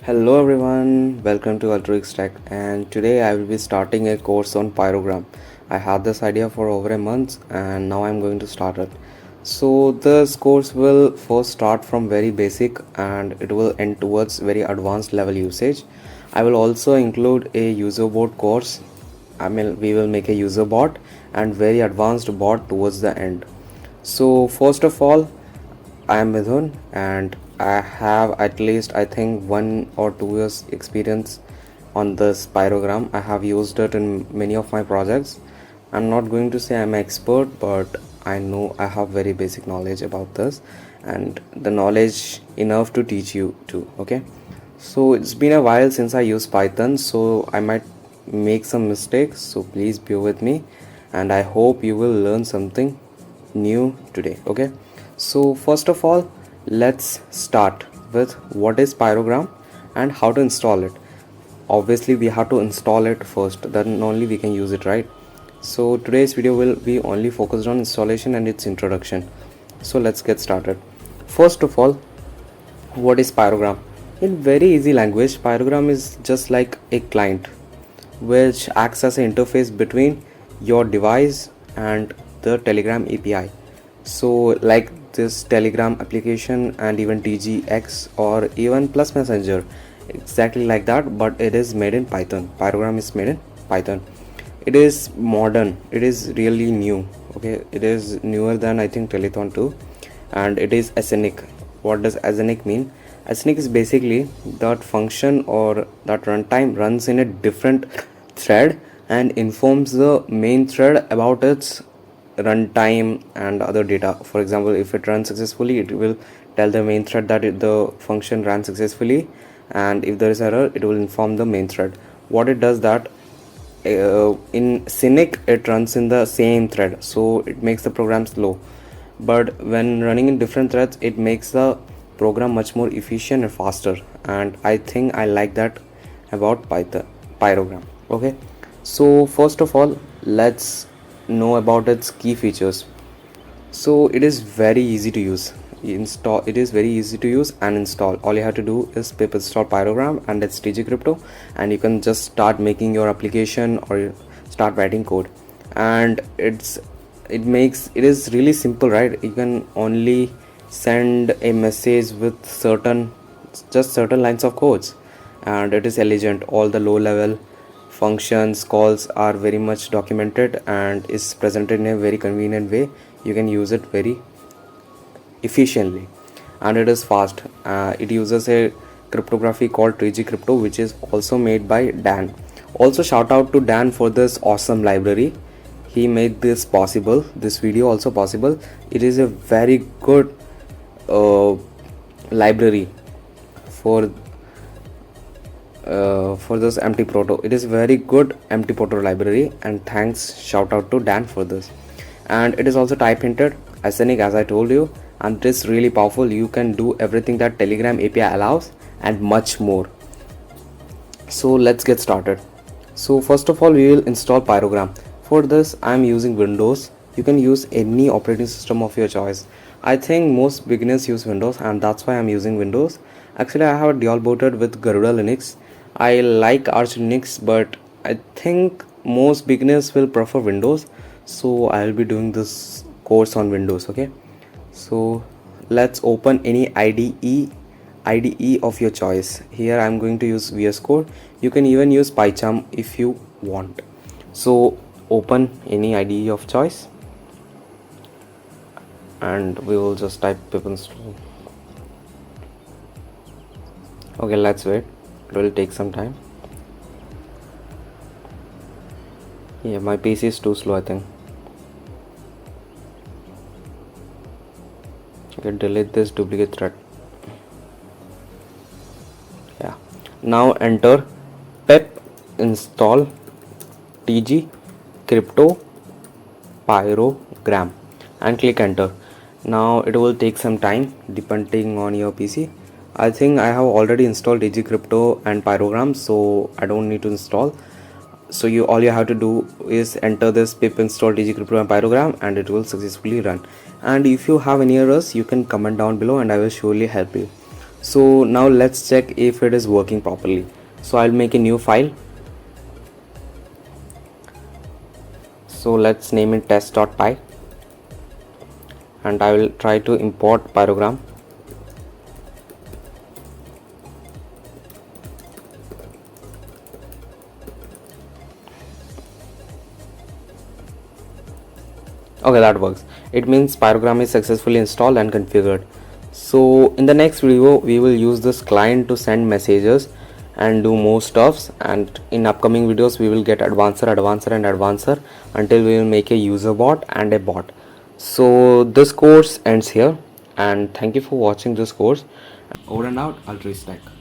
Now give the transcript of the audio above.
Hello everyone, welcome to AltruiX Tech, and today I will be starting a course on Pyrogram. I had this idea for over a month and now I'm going to start it. So this course will first start from very basic and it will end towards very advanced level usage. I will also include a userbot course. We will make a userbot and very advanced bot towards the end. So first of all, I am Midhun and I have at least I think 1 or 2 years experience on this Pyrogram. I have used it in many of my projects. I'm not going to say I'm an expert, but I know I have very basic knowledge about this and the knowledge enough to teach you too. Okay, so it's been a while since I used Python, so I might make some mistakes, so please bear with me and I hope you will learn something new today. Okay, so first of all, let's start with what is Pyrogram and how to install it. Obviously we have to install it first, then only we can use it, right? So today's video will be only focused on installation and its introduction. So let's get started. First of all, what is Pyrogram? In very easy language, Pyrogram is just like a client which acts as an interface between your device and the Telegram API. So like this Telegram application and even TGX or even Plus Messenger, exactly like that, but it is made in Python. Pyrogram is made in Python. It is modern, it is really new. Okay, it is newer than I think Telethon 2, and it is async. What does async mean? Async is basically that function or that runtime runs in a different thread and informs the main thread about its runtime and other data. For example, if it runs successfully, it will tell the main thread that the function ran successfully, and if there is error, it will inform the main thread. What it does that in Cynic it runs in the same thread, so it makes the program slow, but when running in different threads it makes the program much more efficient and faster, and I think I like that about Pyrogram. Okay, so first of all, let's know about its key features. So it is very easy to use. It is very easy to use and install. All you have to do is pip install Pyrogram and it's TG Crypto, and you can just start making your application or start writing code. And it is really simple, right? You can only send a message with certain lines of codes, and it is elegant. All the low level functions calls are very much documented and is presented in a very convenient way. You can use it very efficiently, and it is fast. It uses a cryptography called 3G crypto, which is also made by Dan. Also shout out to Dan for this awesome library. He made this possible, this video also possible. It is a very good library for this empty proto. It is very good empty proto library, and thanks, shout out to Dan for this. And it is also type hinted, async, as I told you, and it is really powerful. You can do everything that Telegram API allows and much more. So let's get started. So first of all, we will install Pyrogram. For this I am using Windows. You can use any operating system of your choice. I think most beginners use Windows, and that's why I am using Windows. Actually I have dual booted with Garuda Linux. I like Arch Linux, but I think most beginners will prefer Windows, so I will be doing this course on Windows. Okay, so let's open any IDE of your choice. Here I am going to use VS Code. You can even use PyCharm if you want. So open any IDE of choice, and we will just type pip install. Okay, let's wait. It will take some time. Yeah, my PC is too slow, I think. Okay, delete this duplicate thread. Yeah, now enter pip install TG crypto Pyrogram and click enter. Now it will take some time depending on your PC. I think I have already installed TG crypto and Pyrogram, so I don't need to install. So all you have to do is enter this pip install TG crypto and Pyrogram, and it will successfully run. And if you have any errors, you can comment down below and I will surely help you. So now let's check if it is working properly. So I'll make a new file. So let's name it test.py, and I will try to import Pyrogram. Okay, that works. It means Pyrogram is successfully installed and configured. So in the next video we will use this client to send messages and do more stuffs, and in upcoming videos we will get advanced until we will make a user bot and a bot. So this course ends here, and thank you for watching this course. Over and out, AltruiX Tech.